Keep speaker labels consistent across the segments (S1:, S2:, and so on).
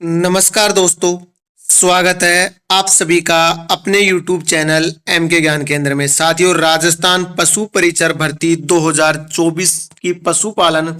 S1: नमस्कार दोस्तों, स्वागत है आप सभी का अपने YouTube चैनल एम के ज्ञान केंद्र में। साथियों, राजस्थान पशु परिचर भर्ती 2024 की पशुपालन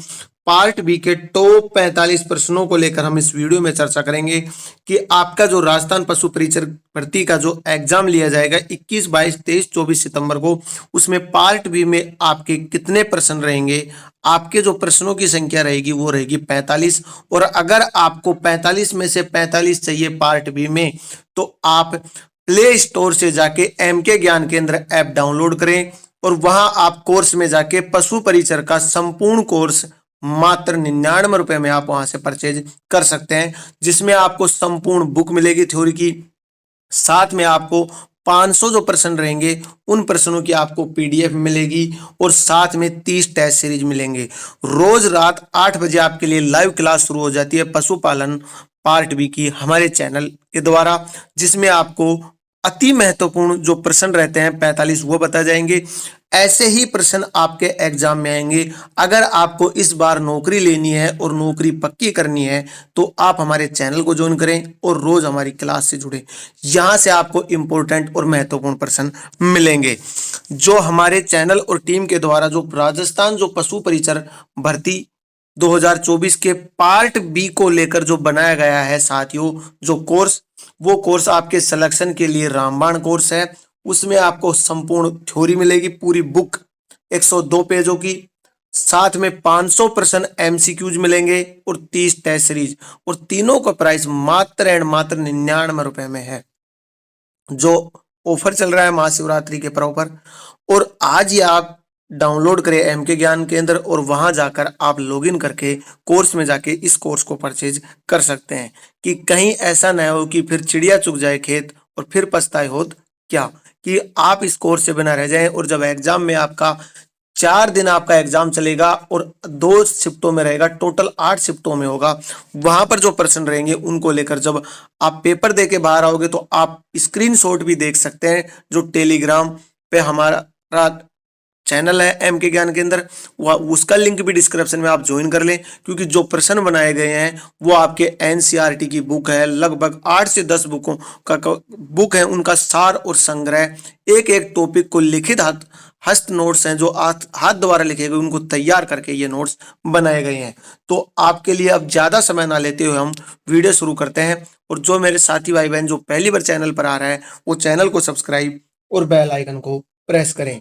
S1: पार्ट बी के टॉप 45 प्रश्नों को लेकर हम इस वीडियो में चर्चा करेंगे कि आपका जो राजस्थान पशु परिचर भर्ती का जो एग्जाम लिया जाएगा 21, 22, 23, 24 सितंबर को, उसमें पार्ट बी में आपके कितने प्रश्न रहेंगे। आपके जो प्रश्नों की संख्या रहेगी वो रहेगी 45, और अगर आपको 45 में से 45 चाहिए पार्ट बी में, तो आप प्ले स्टोर से जाके एम के ज्ञान केंद्र ऐप डाउनलोड करें और वहां आप कोर्स में जाके पशु परिचर का संपूर्ण कोर्स मात्र 99 रुपए में आप वहां से परचेज कर सकते हैं, जिसमें आपको संपूर्ण बुक मिलेगी थ्योरी की। साथ में आपको 500 जो प्रश्न रहेंगे उन प्रश्नों की आपको पीडीएफ मिलेगी, और साथ में 30 टेस्ट सीरीज मिलेंगे। रोज रात 8 बजे आपके लिए लाइव क्लास शुरू हो जाती है पशुपालन पार्ट बी की हमारे चैनल के द्वारा, जिसमें आपको अति महत्वपूर्ण जो प्रश्न रहते हैं 45 वो बताए जाएंगे। ऐसे ही प्रश्न आपके एग्जाम में आएंगे। अगर आपको इस बार नौकरी लेनी है और नौकरी पक्की करनी है तो आप हमारे चैनल को ज्वाइन करें और रोज हमारी क्लास से जुड़े। यहां से आपको इंपॉर्टेंट और महत्वपूर्ण प्रश्न मिलेंगे जो हमारे चैनल और टीम के द्वारा जो राजस्थान जो पशु परिचर भर्ती 2024 के पार्ट बी को लेकर जो बनाया गया है साथियों, जो कोर्स, वो कोर्स आपके सिलेक्शन के लिए रामबाण कोर्स है। उसमें आपको संपूर्ण थ्योरी मिलेगी, पूरी बुक 102 पेजों की, साथ में 500 प्रश्न एमसीक्यूज मिलेंगे और 30 टेस्ट सीरीज, और तीनों का प्राइस मात्र एंड मात्र 99 रुपए में है। जो ऑफर चल रहा है महाशिवरात्रि के प्रॉपर, और आज ही आप डाउनलोड करें एम के ज्ञान केंद्र और वहां जाकर आप लॉगिन करके कोर्स में जाके इस कोर्स को परचेज कर सकते हैं, कि कहीं ऐसा न हो कि फिर चिड़िया चुग जाए खेत और फिर पछताए होत क्या, कि आप इस कोर्स से बिना रह जाएं। और जब एग्जाम में आपका 4 दिन आपका एग्जाम चलेगा और 2 शिफ्टों में रहेगा, टोटल 8 शिफ्टों में होगा, वहां पर जो प्रश्न रहेंगे उनको लेकर जब आप पेपर दे के बाहर आओगे तो आप स्क्रीनशॉट भी देख सकते हैं। जो टेलीग्राम पे हमारा चैनल है एम के ज्ञान केंद्र, वह उसका लिंक भी डिस्क्रिप्शन में आप ज्वाइन कर लें, क्योंकि जो प्रश्न बनाए गए हैं वो आपके एनसीईआरटी की बुक है। लगभग 8 से 10 बुकों का बुक है, उनका सार और संग्रह, एक एक टॉपिक को लिखित हस्त नोट्स हैं जो हाथ द्वारा लिखे गए, उनको तैयार करके ये नोट्स बनाए गए हैं। तो आपके लिए अब ज्यादा समय ना लेते हुए हम वीडियो शुरू करते हैं। और जो मेरे साथी भाई बहन जो पहली बार चैनल पर आ रहा है वो चैनल को सब्सक्राइब और बेल आइकन को प्रेस करें।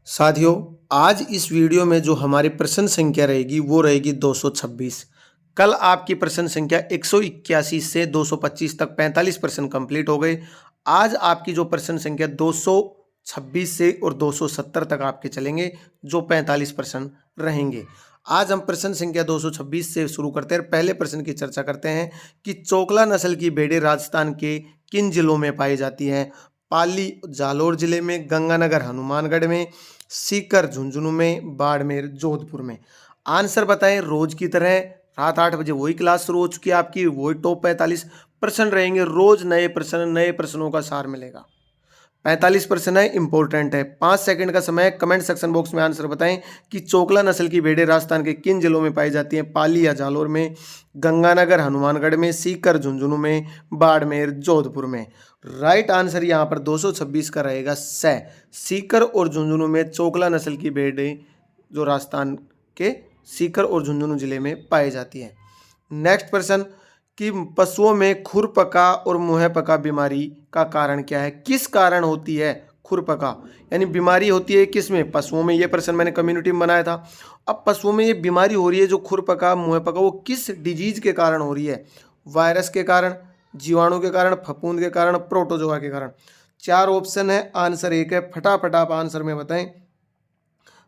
S1: साथियों, आज इस वीडियो में जो हमारी प्रश्न संख्या रहेगी वो रहेगी 226। कल आपकी प्रश्न संख्या 181 से 225 तक 45 प्रश्न कंप्लीट हो गए। आज आपकी जो प्रश्न संख्या 226 से और 270 तक आपके चलेंगे, जो 45 प्रश्न रहेंगे। आज हम प्रश्न संख्या 226 से शुरू करते हैं। पहले प्रश्न की चर्चा करते हैं कि चोकला नस्ल की भेड़ें राजस्थान के किन जिलों में पाई जाती हैं। पाली जालोर जिले में, गंगानगर हनुमानगढ़ में, सीकर झुंझुनू में, बाड़मेर जोधपुर में। आंसर बताएं। रोज की तरह रात 8 बजे वही क्लास शुरू हो चुकी है आपकी, वही टॉप 45 प्रश्न रहेंगे। रोज नए प्रश्न, नए प्रश्नों का सार मिलेगा। 45 प्रश्न है, इंपॉर्टेंट है। 5 सेकंड का समय है। कमेंट सेक्शन बॉक्स में आंसर बताएं कि चोकला नस्ल की भेड़ें राजस्थान के किन जिलों में पाई जाती हैं। पाली या जालोर में, गंगानगर हनुमानगढ़ में, सीकर झुंझुनू में, बाड़मेर जोधपुर में। राइट आंसर यहाँ पर 226 का रहेगा स। सीकर और झुंझुनू में चोकला नस्ल की भेड़ें जो राजस्थान के सीकर और झुंझुनू जिले में पाई जाती है। नेक्स्ट प्रश्न कि पशुओं में खुरपका और मुंहपका बीमारी का कारण क्या है। किस कारण होती है खुरपका, यानी बीमारी होती है किस में, पशुओं में। ये प्रश्न मैंने कम्युनिटी में बनाया था। अब पशुओं में ये बीमारी हो रही है जो खुरपका मुंहपका, वो किस डिजीज के कारण हो रही है। वायरस के कारण, जीवाणु के कारण, फफूंद के कारण, प्रोटोजोआ के कारण। 4 ऑप्शन है, आंसर एक है। फटाफट आप आंसर में बताएं।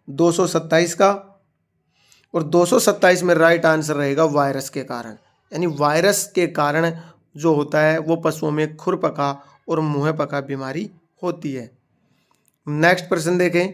S1: 227 का, और 227 में राइट आंसर रहेगा वायरस के कारण। यानी वायरस के कारण जो होता है वो पशुओं में खुरपका और मुंहपका बीमारी होती है। नेक्स्ट प्रश्न देखें।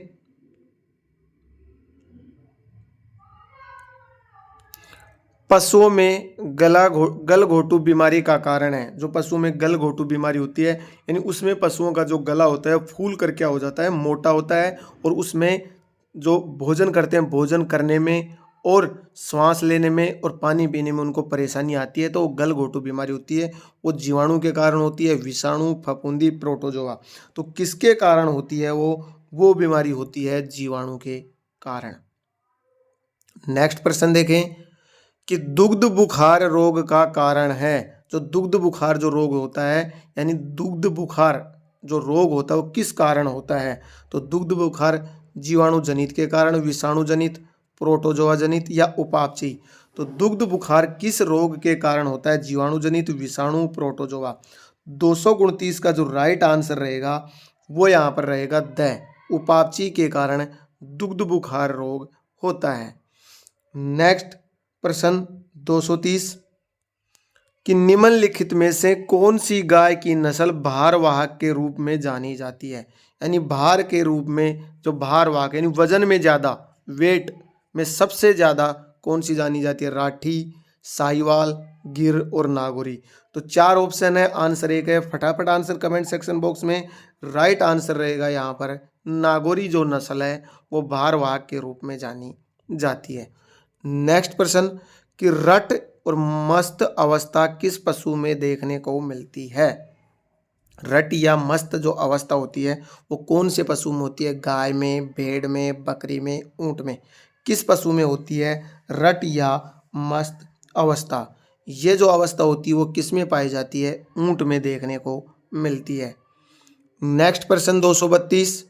S1: पशुओं में गलघोटू बीमारी का कारण है। जो पशुओं में गलघोटू बीमारी होती है, यानी उसमें पशुओं का जो गला होता है फूल कर क्या हो जाता है, मोटा होता है, और उसमें जो भोजन करते हैं, भोजन करने में और श्वास लेने में और पानी पीने में उनको परेशानी आती है, तो वो गलघोटू बीमारी होती है। वो जीवाणु के कारण होती है, विषाणु, फफूंदी, प्रोटोजोआ। तो किसके कारण होती है वो बीमारी होती है जीवाणु के कारण। नेक्स्ट प्रश्न देखें कि दुग्ध बुखार रोग का कारण है। जो दुग्ध बुखार जो रोग होता है, यानी दुग्ध बुखार जो रोग होता है वो किस कारण होता है? तो दुग्ध बुखार जीवाणु जनित के कारण, विषाणु जनित, प्रोटोजोआ जनित या उपापचयी। तो दुग्ध बुखार किस रोग के कारण होता है? जीवाणु जनित, विषाणु, प्रोटोजोआ। 229 का जो राइट आंसर रहेगा वो यहाँ पर रहेगा द, उपापचयी के कारण दुग्ध बुखार रोग होता है। नेक्स्ट प्रश्न 230 कि निम्नलिखित में से कौन सी गाय की नस्ल भारवाहक के रूप में जानी जाती है? यानी भार के रूप में, जो भारवाहक यानी वजन में ज़्यादा, वेट में सबसे ज़्यादा कौन सी जानी जाती है? राठी, साहिवाल, गिर और नागौरी। तो 4 ऑप्शन है, आंसर एक है। फटाफट आंसर कमेंट सेक्शन बॉक्स में। राइट आंसर रहेगा यहाँ पर नागौरी जो नस्ल है वो भारवाहक के रूप में जानी जाती है। नेक्स्ट प्रश्न कि रट और मस्त अवस्था किस पशु में देखने को मिलती है? रट या मस्त जो अवस्था होती है वो कौन से पशु में होती है? गाय में, भेड़ में, बकरी में, ऊंट में। किस पशु में होती है रट या मस्त अवस्था? ये जो अवस्था होती है वो किस में पाई जाती है? ऊंट में देखने को मिलती है। नेक्स्ट प्रश्न 232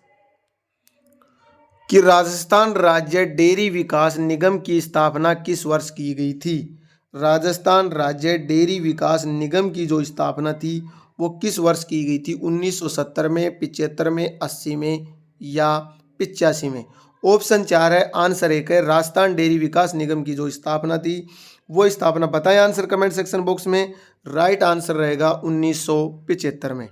S1: कि राजस्थान राज्य डेयरी विकास निगम की स्थापना किस वर्ष की गई थी? राजस्थान राज्य डेयरी विकास निगम की जो स्थापना थी वो किस वर्ष की गई थी? 1970 में, 75 में, 80 में या 85 में। ऑप्शन 4 है, आंसर एक है। राजस्थान डेयरी विकास निगम की जो स्थापना थी वो स्थापना बताएं आंसर कमेंट सेक्शन बॉक्स में। राइट आंसर रहेगा 1975 में।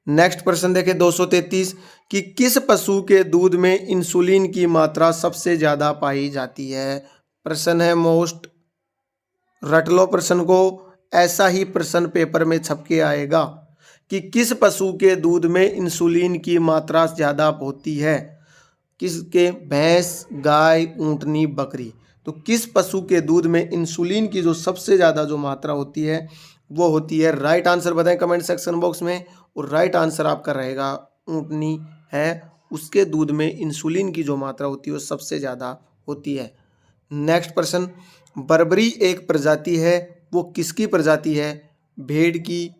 S1: नेक्स्ट प्रश्न देखें 233 कि किस पशु के दूध में इंसुलिन की मात्रा सबसे ज्यादा पाई जाती है? प्रश्न है मोस्ट, रट लो प्रश्न को। ऐसा ही प्रश्न पेपर में छप के आएगा कि किस पशु के दूध में इंसुलिन की मात्रा ज्यादा होती है? किसके? भैंस, गाय, ऊंटनी, बकरी। तो किस पशु के दूध में इंसुलिन की जो सबसे ज़्यादा जो मात्रा होती है वो होती है? राइट आंसर बताएं कमेंट सेक्शन बॉक्स में। और राइट आंसर आपका रहेगा ऊंटनी है, उसके दूध में इंसुलिन की जो मात्रा होती है वो सबसे ज़्यादा होती है। नेक्स्ट प्रश्न, बर्बरी एक प्रजाति है, वो किसकी प्रजाति है? भेड़ की,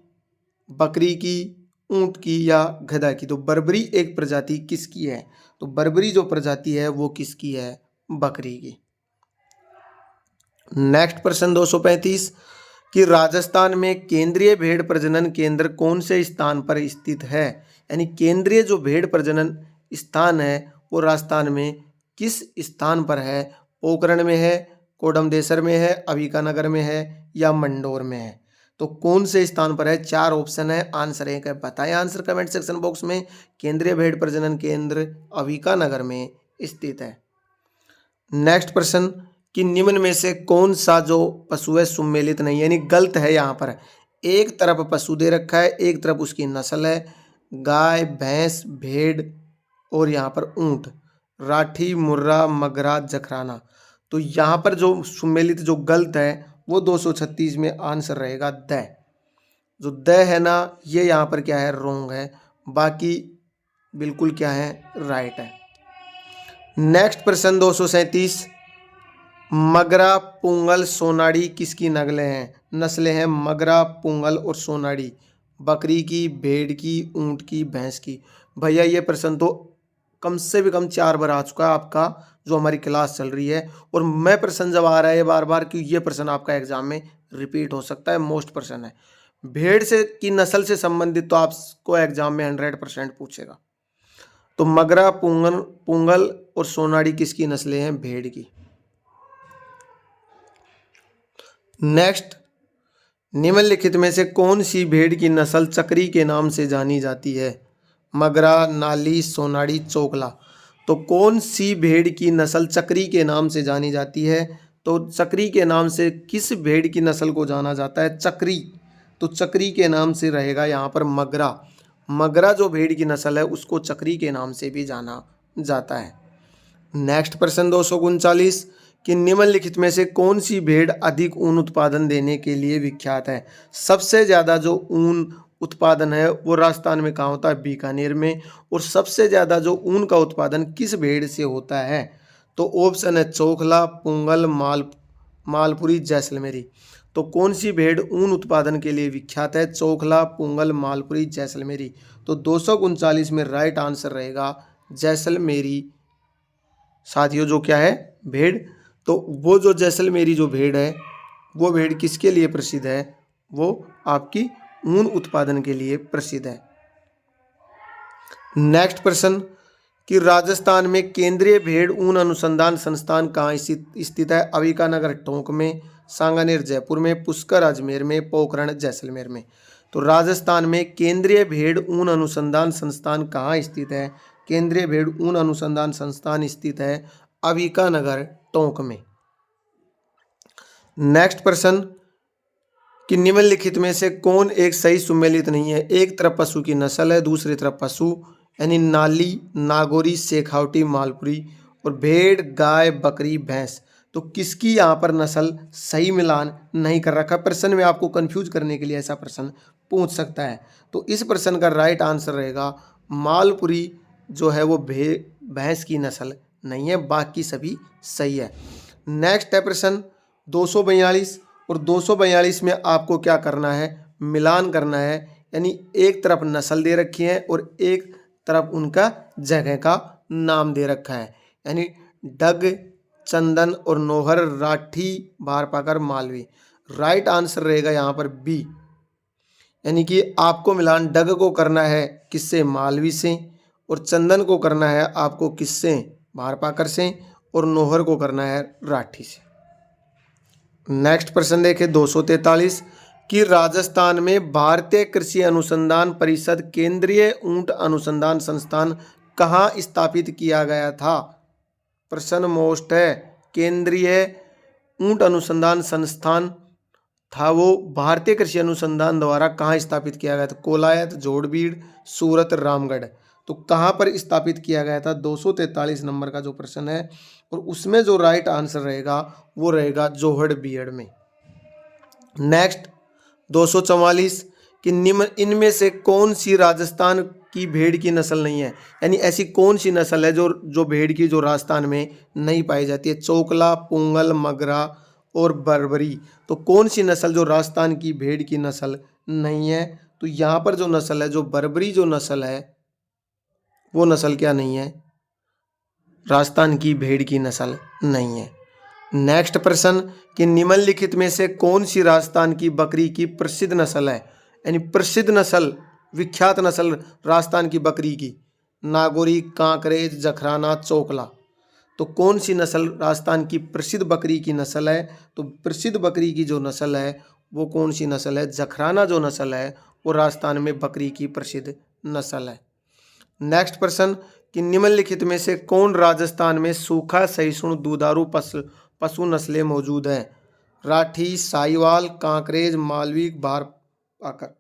S1: बकरी की, ऊंट की या गधा की? तो बर्बरी एक प्रजाति किसकी है? तो बर्बरी जो प्रजाति है वो किसकी है? बकरी की। नेक्स्ट प्रश्न 235 कि राजस्थान में केंद्रीय भेड़ प्रजनन केंद्र कौन से स्थान पर स्थित है? यानी केंद्रीय जो भेड़ प्रजनन स्थान है वो राजस्थान में किस स्थान पर है? पोखरण में है, कोडमदेसर में है, अविकानगर में है या मंडोर में है? तो कौन से स्थान पर है? 4 ऑप्शन है, आंसर एक है। बताएं आंसर कमेंट सेक्शन बॉक्स में। केंद्रीय भेड़ प्रजनन केंद्र अविकानगर में स्थित है। नेक्स्ट प्रश्न कि निम्न में से कौन सा जो पशु है सुमेलित नहीं, यानी गलत है। यहाँ पर एक तरफ पशु दे रखा है, एक तरफ उसकी नस्ल है, गाय, भैंस, भेड़ और यहाँ पर ऊंट, राठी, मुर्रा, मगरा, जखराना। तो यहाँ पर जो सुमेलित जो गलत है वो 236 में आंसर रहेगा द। जो द है ना ये यहाँ पर क्या है? रोंग है। बाकी बिल्कुल क्या है? राइट है। नेक्स्ट प्रश्न 237 मगरा, पुंगल, सोनाड़ी किसकी नस्लें हैं? मगरा, पुंगल और सोनाड़ी। बकरी की, भेड़ की, ऊंट की, भैंस की। भैया ये प्रश्न तो कम से भी कम 4 बार आ चुका है आपका जो हमारी क्लास चल रही है, और मैं प्रश्न जब आ रहा है बार बार कि ये प्रश्न आपका एग्जाम में रिपीट हो सकता है। मोस्ट प्रश्न है भेड़ से की नस्ल से संबंधित, तो आपको एग्जाम में 100% पूछेगा। तो मगरा, पुंगल और सोनाड़ी किसकी नस्लें हैं? भेड़ की। नेक्स्ट, निम्नलिखित में से कौन सी भेड़ की नस्ल चक्री के नाम से जानी जाती है? मगरा, नाली, सोनाड़ी, चोकला। तो कौन सी भेड़ की नस्ल चक्री के नाम से जानी जाती है? तो चक्री के नाम से किस भेड़ की नस्ल को जाना जाता है? चक्री। तो चक्री के नाम से रहेगा यहाँ पर मगरा। मगरा जो भेड़ की नस्ल है उसको चक्री के नाम से भी जाना जाता है। नेक्स्ट प्रश्न 239 कि निम्नलिखित में से कौन सी भेड़ अधिक ऊन उत्पादन देने के लिए विख्यात है। सबसे ज़्यादा जो ऊन उत्पादन है वो राजस्थान में कहाँ होता है, बीकानेर में। और सबसे ज़्यादा जो ऊन का उत्पादन किस भेड़ से होता है, तो ऑप्शन है चोखला, पुंगल, मालपुरी, जैसलमेरी। तो कौन सी भेड़ ऊन उत्पादन के लिए विख्यात है, चोखला, पुंगल, मालपुरी, जैसलमेरी। तो 239 में राइट आंसर रहेगा जैसलमेरी साथियों, जो क्या है, भेड़। तो वो जो जैसलमेरी जो भेड़ है वो भेड़ किसके लिए प्रसिद्ध है, वो आपकी ऊन उत्पादन के लिए प्रसिद्ध है। नेक्स्ट प्रश्न कि राजस्थान में केंद्रीय भेड़ ऊन अनुसंधान संस्थान कहाँ स्थित है। अविकानगर टोंक में, सांगानेर जयपुर में, पुष्कर अजमेर में, पोखरण जैसलमेर में। तो राजस्थान में केंद्रीय भेड़ ऊन अनुसंधान संस्थान कहाँ स्थित है। केंद्रीय भेड़ ऊन अनुसंधान संस्थान स्थित है अविकानगर टोंक में। नेक्स्ट प्रश्न कि निम्नलिखित में से कौन एक सही सुमेलित नहीं है। एक तरफ पशु की नस्ल है, दूसरी तरफ पशु यानी नाली, नागौरी, शेखावटी, मालपुरी, और भेड़, गाय, बकरी, भैंस। तो किसकी यहाँ पर नस्ल सही मिलान नहीं कर रखा। प्रश्न में आपको कंफ्यूज करने के लिए ऐसा प्रश्न पूछ सकता है। तो इस प्रश्न का राइट आंसर रहेगा मालपुरी जो है वो भैंस की नस्ल नहीं है, बाकी सभी सही है। नेक्स्ट है प्रश्न 242 और 242 में आपको क्या करना है, मिलान करना है। यानी एक तरफ नस्ल दे रखी है और एक तरफ उनका जगह का नाम दे रखा है। यानी डग, चंदन और नोहर, राठी, भारपाकर, मालवी। राइट आंसर रहेगा यहाँ पर बी। यानी कि आपको मिलान डग को करना है किससे, मालवी से, और चंदन को करना है आपको किससे, भारपाकर से, और नोहर को करना है राठी से। नेक्स्ट प्रश्न देखें 243 कि राजस्थान में भारतीय कृषि अनुसंधान परिषद केंद्रीय ऊंट अनुसंधान संस्थान कहाँ स्थापित किया गया था। प्रश्न मोस्ट है, केंद्रीय ऊंट अनुसंधान संस्थान था वो भारतीय कृषि अनुसंधान द्वारा कहाँ स्थापित किया गया था। कोलायत, जोड़बीड़, सूरत, रामगढ़। तो कहाँ पर स्थापित किया गया था, 243 नंबर का जो प्रश्न है, और उसमें जो राइट आंसर रहेगा वो रहेगा जोहड़बीड़ में। नेक्स्ट 244 कि निम्न इनमें से कौन सी राजस्थान की भेड़ की नस्ल नहीं है। यानी ऐसी कौन सी नस्ल है जो भेड़ की जो राजस्थान में नहीं पाई जाती है। चोकला, पुंगल, मगरा और बर्बरी। तो कौन सी नस्ल जो राजस्थान की भेड़ की नस्ल नहीं है, तो यहाँ पर जो नस्ल है, जो बर्बरी जो नस्ल है, वो नस्ल क्या नहीं है, राजस्थान की भेड़ की नस्ल नहीं है। नेक्स्ट प्रश्न कि निम्नलिखित में से कौन सी राजस्थान की बकरी की प्रसिद्ध नस्ल है। यानी प्रसिद्ध नस्ल, विख्यात नस्ल राजस्थान की बकरी की, नागौरी, कांकरेज, जखराना, चोकला। तो कौन सी नस्ल राजस्थान की प्रसिद्ध बकरी की नस्ल है, तो प्रसिद्ध बकरी की जो नस्ल है वो कौन सी नस्ल है, जखराना जो नस्ल है वो राजस्थान में बकरी की प्रसिद्ध नस्ल है। नेक्स्ट प्रश्न कि निम्नलिखित में से कौन राजस्थान में सूखा सहिष्णु दुधारू पशु नस्लें मौजूद हैं। राठी, साहिवाल, कांकरेज, मालवी, भारपाकर।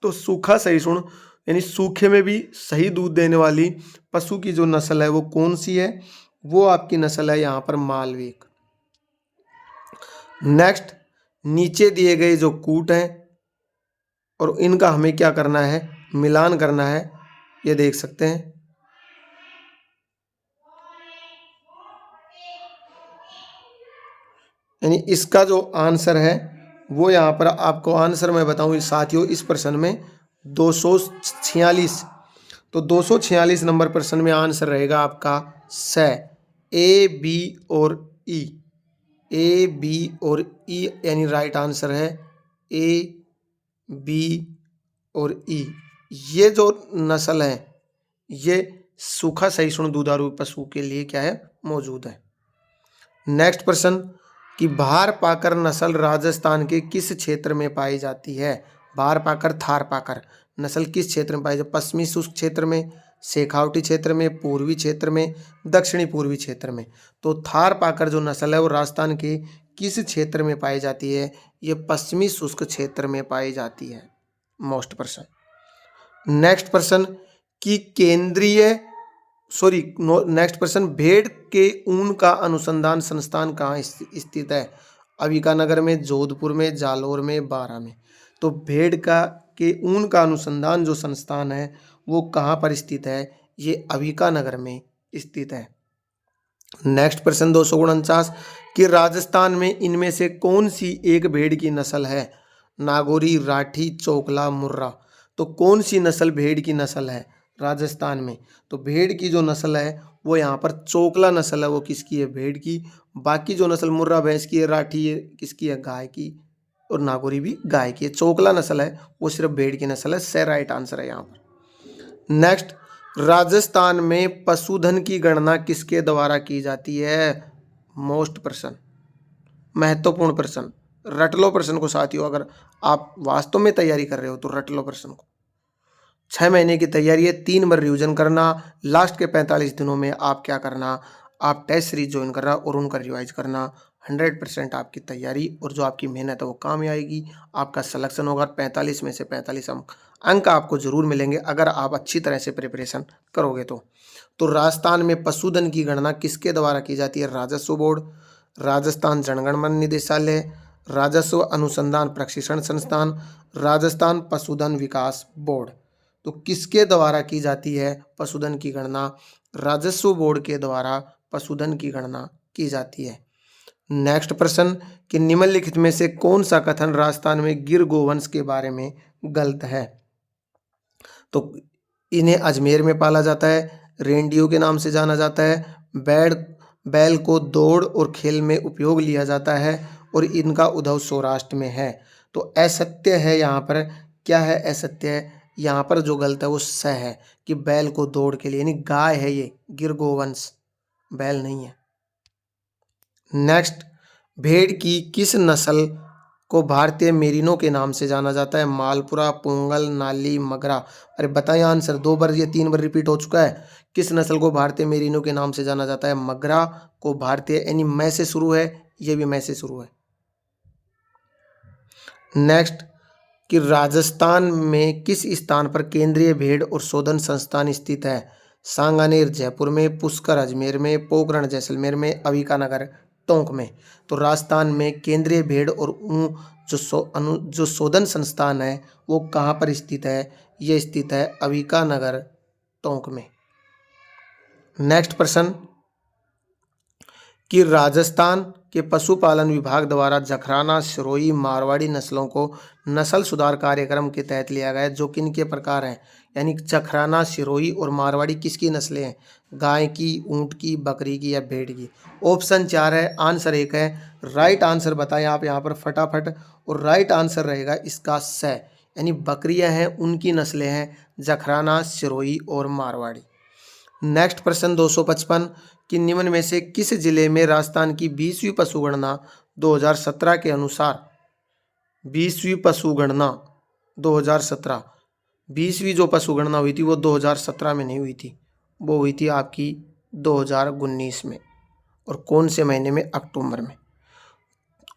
S1: तो सूखा सहिष्णु यानी सूखे में भी सही दूध देने वाली पशु की जो नस्ल है वो कौन सी है, वो आपकी नस्ल है यहाँ पर मालवी। नेक्स्ट नीचे दिए गए जो कूट हैं और इनका हमें क्या करना है, मिलान करना है। ये देख सकते हैं, यानी इसका जो आंसर है वो यहाँ पर आपको आंसर मैं बताऊँ साथियों इस प्रश्न में 246। तो 246 नंबर प्रश्न में आंसर रहेगा आपका स, ए, बी और ई। ए, बी और ई यानी राइट आंसर है ए, बी और ई। ये जो नस्ल है ये सूखा सहिष्णु दुधारू पशु के लिए क्या है, मौजूद है। नेक्स्ट प्रश्न कि भारपाकर नस्ल राजस्थान के किस क्षेत्र में पाई जाती है। भारपाकर, थारपाकर नस्ल किस क्षेत्र में पाई जाती है। पश्चिमी शुष्क क्षेत्र में, शेखावटी क्षेत्र में, पूर्वी क्षेत्र में, दक्षिणी पूर्वी क्षेत्र में। तो थारपाकर जो नस्ल है वो राजस्थान के किस क्षेत्र में पाई जाती है, ये पश्चिमी शुष्क क्षेत्र में पाई जाती है। मोस्ट प्रश्न। नेक्स्ट प्रश्न कि केंद्रीय सॉरी, नेक्स्ट प्रश्न, भेड़ के ऊन का अनुसंधान संस्थान कहाँ स्थित है? अविकानगर में, जोधपुर में, जालोर में, बारा में। तो भेड़ का के ऊन का अनुसंधान जो संस्थान है वो कहाँ पर स्थित है? ये अविकानगर में स्थित है। नेक्स्ट प्रश्न 249, कि राजस्थान में इनमें से कौन सी एक भेड़ की नस्ल है? नागौरी, राठी, चोकला, मुर्रा। तो कौन सी नस्ल भेड़ की नस्ल है राजस्थान में? तो भेड़ की जो नस्ल है वो यहाँ पर चोकला नस्ल है, वो किसकी है? भेड़ की। बाकी जो नस्ल मुर्रा भैंस की है, राठी है किसकी है? गाय की। और नागौरी भी गाय की है। चोकला नस्ल है वो सिर्फ भेड़ की नस्ल है। से राइट आंसर है यहाँ पर। नेक्स्ट, राजस्थान में पशुधन की गणना किसके द्वारा की जाती है? मोस्ट प्रश्न, महत्वपूर्ण प्रश्न, रट लो प्रश्न को साथियों। अगर आप वास्तव में तैयारी कर रहे हो तो रट लो प्रश्न को। 6 महीने की तैयारी है, 3 बार रिवीजन करना। लास्ट के 45 दिनों में आप क्या करना? आप टेस्ट सीरीज ज्वाइन करना और उनका रिवाइज करना। 100% आपकी तैयारी और जो आपकी मेहनत है वो काम में आएगी। आपका सिलेक्शन होगा, 45 में से 45 अंक आपको जरूर मिलेंगे अगर आप अच्छी तरह से प्रिपरेशन करोगे तो राजस्थान में पशुधन की गणना किसके द्वारा की जाती है? राजस्व बोर्ड, राजस्थान जनगणमन निदेशालय, राजस्व अनुसंधान प्रशिक्षण संस्थान, राजस्थान पशुधन विकास बोर्ड। तो किसके द्वारा की जाती है पशुधन की गणना? राजस्व बोर्ड के द्वारा पशुधन की गणना की जाती है। नेक्स्ट प्रश्न, कि निम्नलिखित में से कौन सा कथन राजस्थान में गिर गोवंश के बारे में गलत है? तो इन्हें अजमेर में पाला जाता है, रेंडियो के नाम से जाना जाता है, बैल को दौड़ और खेल में उपयोग लिया जाता है और इनका उद्भव सौराष्ट्र में है। तो असत्य है यहाँ पर। क्या है असत्य है? यहाँ पर जो गलत है वो स है, कि बैल को दौड़ के लिए, यानी गाय है ये, गिर गोवंश, बैल नहीं है। नेक्स्ट, भेड़ की किस नस्ल को भारतीय मेरिनो के नाम से जाना जाता है? मालपुरा, पोंगल, नाली, मगरा। अरे बताइए आंसर, 2 बार या 3 बार रिपीट हो चुका है। किस नस्ल को भारतीय मेरिनो के नाम से जाना जाता है? मगरा को भारतीय, यानी मैं से शुरू है, ये भी मैं से शुरू है। नेक्स्ट, कि राजस्थान में किस स्थान पर केंद्रीय भेड़ और शोधन संस्थान स्थित है? सांगानेर जयपुर में, पुष्कर अजमेर में, पोखरण जैसलमेर में, अविकानगर टोंक में। तो राजस्थान में केंद्रीय भेड़ और ऊन जो शोधन संस्थान है वो कहाँ पर स्थित है? ये स्थित है अविकानगर टोंक में। नेक्स्ट प्रश्न, कि राजस्थान के पशुपालन विभाग द्वारा जखराना, सिरोही, मारवाड़ी नस्लों को नस्ल सुधार कार्यक्रम के तहत लिया गया है, जो किन के प्रकार हैं? यानी जखराना, सिरोही और मारवाड़ी किसकी नस्लें हैं? गाय की, ऊंट की, बकरी की या भेड़ की? ऑप्शन 4 है, आंसर 1 है। राइट आंसर बताएं आप यहाँ पर फटाफट। और राइट आंसर रहेगा इसका स, यानी बकरियां हैं उनकी नस्लें हैं जखराना, सिरोही और मारवाड़ी। नेक्स्ट प्रश्न 255, कि निम्न में से किस जिले में राजस्थान की 20वीं पशुगणना 2017 के अनुसार, 20वीं पशुगणना 2017, 20वीं जो पशुगणना हुई थी वो 2017 में नहीं हुई थी, वो हुई थी आपकी 2019 में। और कौन से महीने में? अक्टूबर में।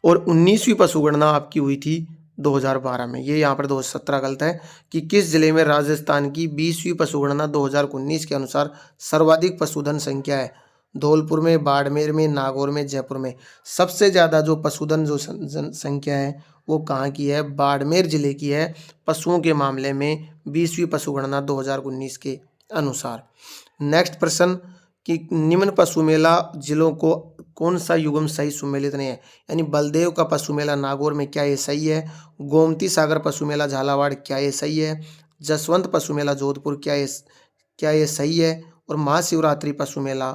S1: और 19वीं पशुगणना आपकी हुई थी 2012 में। ये यहाँ पर 2017 गलत है। कि किस जिले में राजस्थान की 20वीं पशुगणना 2019 के अनुसार सर्वाधिक पशुधन संख्या है? धौलपुर में, बाड़मेर में, नागौर में, जयपुर में। सबसे ज़्यादा जो पशुधन जो संख्या है वो कहाँ की है? बाड़मेर जिले की है पशुओं के मामले में 20वीं पशुगणना 2019 के अनुसार। नेक्स्ट प्रश्न, कि निम्न पशु मेला जिलों को कौन सा युग्म सही सुमेलित नहीं है? यानी बलदेव का पशु मेला नागौर में, क्या ये सही है? गोमती सागर पशु मेला झालावाड़, क्या ये सही है? जसवंत पशु मेला जोधपुर, क्या ये सही है? और महाशिवरात्रि पशु मेला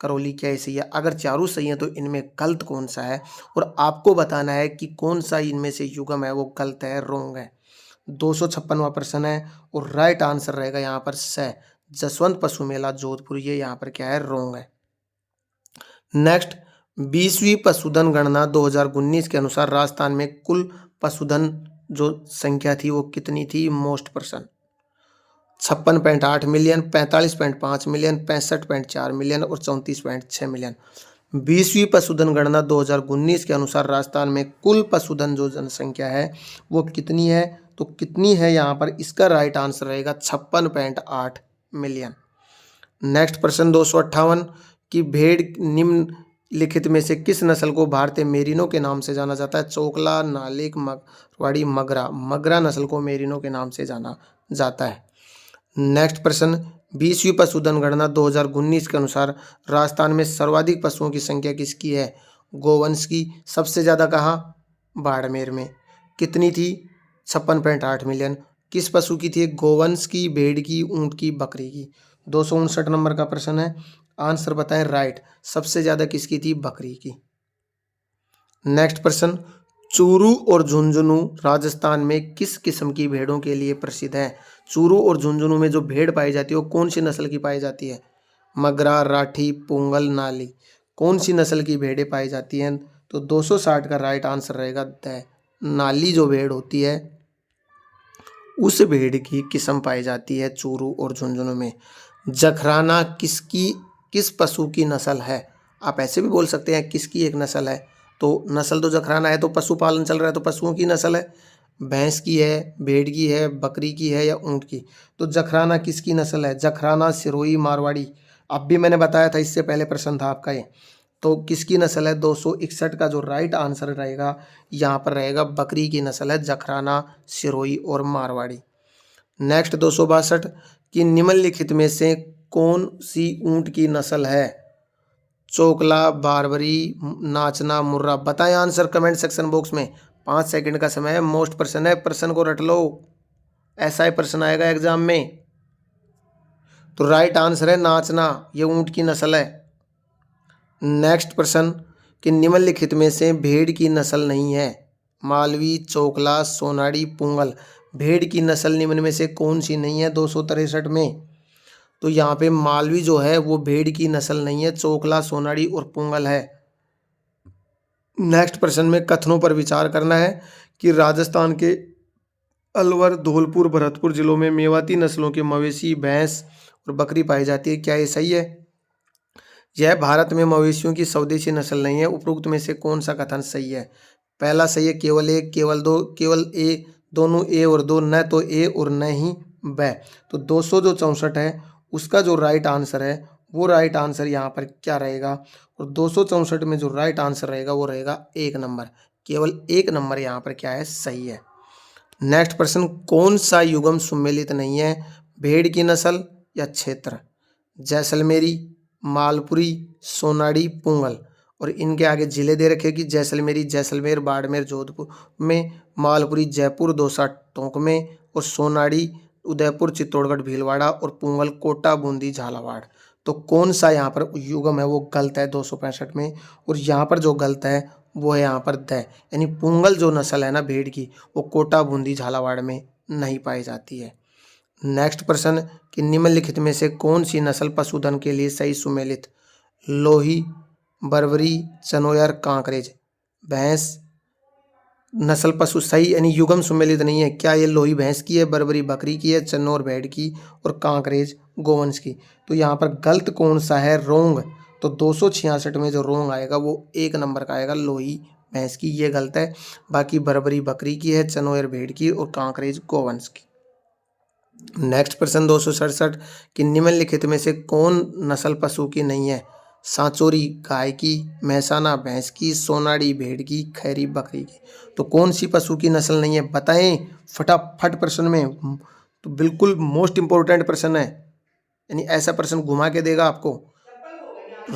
S1: करौली, क्या ये सही है? अगर चारों सही है तो इनमें गलत कौन सा है? और आपको बताना है कि कौन सा इनमें से युग्म है वो गलत है, रॉन्ग है। 256वां प्रश्न है और राइट आंसर रहेगा यहाँ पर स, जसवंत पशु मेला जोधपुर, ये यहाँ पर क्या है? रॉन्ग है। नेक्स्ट, 20वीं पशुधन गणना 2019 के अनुसार राजस्थान में कुल पशुधन जो संख्या थी वो कितनी थी? मोस्ट प्रश्न, 56.8 मिलियन, 45.5 मिलियन, 65.4 मिलियन और 34.6 मिलियन। 20वीं पशुधन गणना 2019 के अनुसार राजस्थान में कुल पशुधन जो जनसंख्या है वो कितनी है? तो कितनी है यहाँ पर? इसका राइट आंसर रहेगा 56.8 मिलियन। नेक्स्ट प्रश्न 258 कि भेड़ निम्नलिखित में से किस नस्ल को भारतीय मेरिनो के नाम से जाना जाता है? चोकला, नालिक, मारवाड़ी, मगरा। मगरा नस्ल को मेरिनो के नाम से जाना जाता है। नेक्स्ट प्रश्न 20वीं पशुधन गणना 2019 के अनुसार राजस्थान में सर्वाधिक पशुओं की संख्या किसकी है? गोवंश की। सबसे ज़्यादा कहाँ? बाड़मेर में। कितनी थी? 56.8 मिलियन। किस पशु की थी? गोवंश की, भेड़ की, ऊंट की, बकरी की। 259 नंबर का प्रश्न है, आंसर बताएं। राइट, सबसे ज़्यादा किसकी थी? बकरी की। नेक्स्ट प्रश्न, चूरू और झुंझुनू राजस्थान में किस किस्म की भेड़ों के लिए प्रसिद्ध है? चूरू और झुंझुनू में जो भेड़ पाई जाती है वो कौन सी नस्ल की पाई जाती है? मगरा, राठी, पुंगल, नाली। कौन सी नस्ल की भेड़ें पाई जाती हैं? तो 260 का राइट आंसर रहेगा द। नाली जो भेड़ होती है उस भेड़ की किस्म पाई जाती है चूरू और झुंझुनू में। जखराना किस पशु की नस्ल है? आप ऐसे भी बोल सकते हैं किसकी एक नस्ल है, तो नस्ल तो जखराना है, तो पशुपालन चल रहा है तो पशुओं की नस्ल है। भैंस की है, भेड़ की है, बकरी की है या ऊंट की? तो जखराना किसकी नस्ल है? जखराना, सिरोही, मारवाड़ी। अब भी मैंने बताया था, इससे पहले प्रश्न था आपका ये। तो किसकी नस्ल है? 261 का जो राइट आंसर रहेगा यहाँ पर रहेगा बकरी की नस्ल है, जखराना, सिरोही और मारवाड़ी। नेक्स्ट 262 कि निम्नलिखित में से कौन सी ऊंट की नस्ल है? चोकला, बारबरी, नाचना, मुर्रा। बताएं आंसर कमेंट सेक्शन बॉक्स में। 5 सेकंड का समय है। मोस्ट प्रश्न है, प्रश्न को रट लो, ऐसा ही प्रश्न आएगा एग्जाम में। तो राइट आंसर है नाचना, ये ऊंट की नस्ल है। नेक्स्ट प्रश्न कि निम्नलिखित में से भेड़ की नस्ल नहीं है? मालवी, चोकला, सोनाड़ी, पुंगल। भेड़ की नस्ल निम्न में से कौन सी नहीं है 263 में? तो यहाँ पे मालवी जो है वो भेड़ की नस्ल नहीं है, चोकला, सोनाड़ी और पुंगल है। नेक्स्ट प्रश्न में कथनों पर विचार करना है कि राजस्थान के अलवर, धौलपुर, भरतपुर जिलों में मेवाती नस्लों के मवेशी, भैंस और बकरी पाई जाती है। क्या ये सही है? यह भारत में मवेशियों की स्वदेशी नस्ल नहीं है। उपरोक्त में से कौन सा कथन सही है? पहला सही है, केवल एक, केवल दो, केवल ए, दोनों ए और दो, न तो ए और न ही ब। तो 264 है उसका जो राइट आंसर है वो राइट आंसर यहाँ पर क्या रहेगा? और 264 में जो राइट आंसर रहेगा वो रहेगा 1 नंबर। केवल 1 नंबर यहाँ पर क्या है? सही है। नेक्स्ट प्रश्न, कौन सा युग्म सुमेलित नहीं है? भेड़ की नस्ल या क्षेत्र? जैसलमेरी, मालपुरी, सोनाड़ी, पुंगल। और इनके आगे जिले दे रखे कि जैसलमेरी जैसलमेर, बाड़मेर जोधपुर में, मालपुरी जयपुर दौसा टोंक में, और सोनाड़ी उदयपुर चित्तौड़गढ़ भीलवाड़ा, और पुंगल कोटा बूंदी झालावाड़। तो कौन सा यहाँ पर युग्म है वो गलत है 265 में, और यहाँ पर जो गलत है वो है यहाँ पर द, यानी पुंगल जो नस्ल है ना भेड़ की वो कोटा बूंदी झालावाड़ में नहीं पाई जाती है। नेक्स्ट प्रश्न कि निम्नलिखित में से कौन सी नस्ल पशुधन के लिए सही सुमेलित? लोही, बरबरी, चनोयर, कांकरेज। भैंस नस्ल पशु सही यानी युग्म सुमेलित नहीं है। क्या ये लोही भैंस की है, बरबरी बकरी की है, चन्नौर भेड़ की और कांकरेज गोवंश की? तो यहाँ पर गलत कौन सा है? रोंग। तो 266 में जो रोंग आएगा वो 1 नंबर का आएगा, लोही भैंस की, ये गलत है। बाकी बरबरी बकरी की है, चनोयर भेड़ की और कांकरेज गोवंश की। नेक्स्ट प्रश्न 267 कि निम्नलिखित में से कौन नस्ल पशु की नहीं है? सांचोरी गाय की, महसाना भैंस की, सोनाड़ी भेड़ की, खैरी बकरी की। तो कौन सी पशु की नस्ल नहीं है बताएं फटाफट प्रश्न में। तो बिल्कुल मोस्ट इंपॉर्टेंट प्रश्न है, यानी ऐसा प्रश्न घुमा के देगा आपको।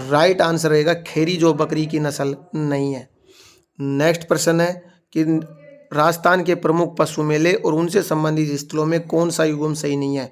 S1: राइट आंसर रहेगा खैरी जो बकरी की नस्ल नहीं है। नेक्स्ट प्रश्न है कि राजस्थान के प्रमुख पशु मेले और उनसे संबंधित स्थलों में कौन सा युग्म सही नहीं है?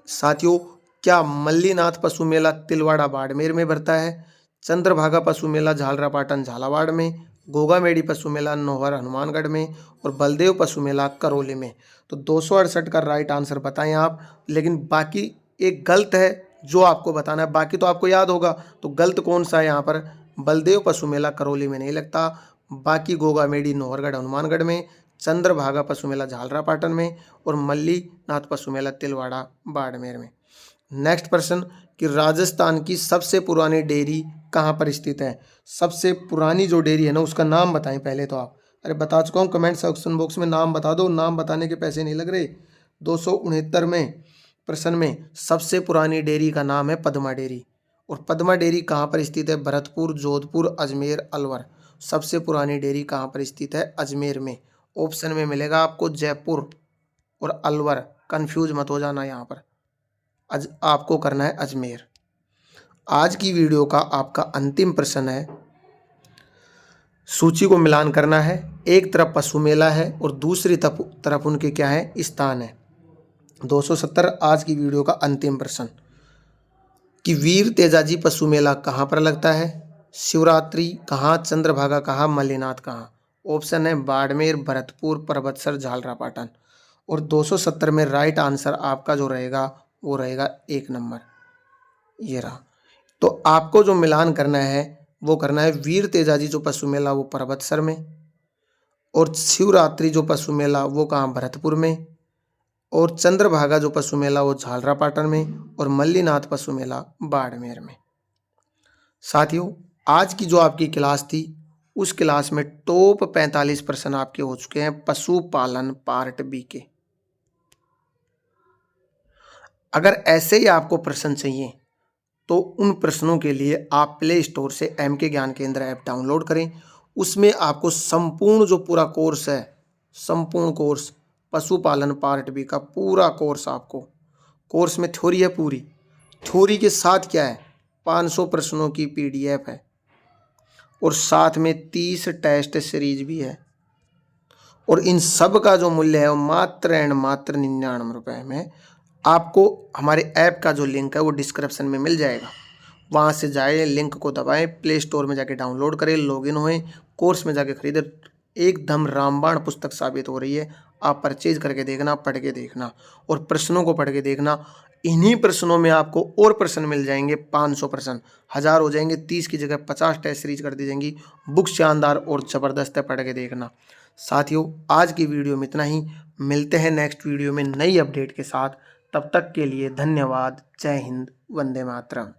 S1: साथियों, क्या मल्लीनाथ पशु मेला तिलवाड़ा बाड़मेर में भरता है? चंद्रभागा पशु मेला झालरापाटन झालावाड़ में, गोगामेड़ी पशु मेला नौहर हनुमानगढ़ में और बलदेव पशु मेला करौली में? तो 268 का राइट आंसर बताएं आप। लेकिन बाकी एक गलत है जो आपको बताना है, बाकी तो आपको याद होगा। तो गलत कौन सा है यहाँ पर? बलदेव पशु मेला करौली में नहीं लगता। बाकी गोगामेड़ी नौहरगढ़ हनुमानगढ़ में, चंद्रभागा पशु मेला झालरापाटन में और मल्लीनाथ पशु मेला तिलवाड़ा बाड़मेर में। नेक्स्ट प्रश्न कि राजस्थान की सबसे पुरानी डेयरी कहाँ पर स्थित है? सबसे पुरानी जो डेयरी है ना उसका नाम बताएं पहले तो आप। अरे बता चुका हूँ, कमेंट सेक्शन बॉक्स में नाम बता दो, नाम बताने के पैसे नहीं लग रहे। 269 में प्रश्न में सबसे पुरानी डेयरी का नाम है पद्मा डेयरी। और पद्मा डेयरी कहाँ पर स्थित है? भरतपुर, जोधपुर, अजमेर, अलवर। सबसे पुरानी डेयरी कहाँ पर स्थित है? अजमेर में। ऑप्शन में मिलेगा आपको जयपुर और अलवर, कंफ्यूज मत हो जाना यहाँ पर। आपको करना है अजमेर। आज की वीडियो का आपका अंतिम प्रश्न है, सूची को मिलान करना है। एक तरफ पशु मेला है और दूसरी तरफ उनके क्या है? स्थान है। 270 आज की वीडियो का अंतिम प्रश्न कि वीर तेजाजी पशु मेला कहाँ पर लगता है? शिवरात्रि कहाँ, चंद्रभागा कहाँ, मल्लीनाथ कहाँ? ऑप्शन है बाड़मेर, भरतपुर, परबतसर, झालरापाटन। और 270 में राइट आंसर आपका जो रहेगा वो रहेगा 1 नंबर, ये रहा। तो आपको जो मिलान करना है वो करना है, वीर तेजाजी जो पशु मेला वो परबतसर में, और शिवरात्रि जो पशु मेला वो कहाँ? भरतपुर में, और चंद्रभागा जो पशु मेला वो झालरापाटन में, और मल्लीनाथ पशु मेला बाड़मेर में। साथियों, आज की जो आपकी क्लास थी उस क्लास में टॉप 45 प्रश्न आपके हो चुके हैं पशुपालन पार्ट बी के। अगर ऐसे ही आपको प्रश्न चाहिए तो उन प्रश्नों के लिए आप प्ले स्टोर से एमके ज्ञान केंद्र ऐप डाउनलोड करें। उसमें आपको संपूर्ण जो पूरा कोर्स है, संपूर्ण कोर्स पशुपालन पार्ट बी का पूरा कोर्स, आपको कोर्स में थ्योरी है, पूरी थ्योरी के साथ क्या है? 500 प्रश्नों की पीडीएफ है और साथ में 30 टेस्ट सीरीज भी है। और इन सब का जो मूल्य है वो मात्र एंड मात्र 99 रुपये में। आपको हमारे ऐप का जो लिंक है वो डिस्क्रिप्शन में मिल जाएगा, वहाँ से जाए, लिंक को दबाएं, प्ले स्टोर में जाके डाउनलोड करें, लॉगिन होएं, कोर्स में जाके खरीदें। एकदम रामबाण पुस्तक साबित हो रही है। आप परचेज करके देखना, पढ़ के देखना और प्रश्नों को पढ़ के देखना। इन्हीं प्रश्नों में आपको और प्रश्न मिल जाएंगे, 500 प्रश्न 1000 हो जाएंगे, 30 की जगह 50 टेस्ट सीरीज कर दी जाएंगी। बुक शानदार और ज़बरदस्त है, पढ़ के देखना। साथियों, आज की वीडियो में इतना ही। मिलते हैं नेक्स्ट वीडियो में नई अपडेट के साथ। तब तक के लिए धन्यवाद। जय हिंद, वंदे मातरम।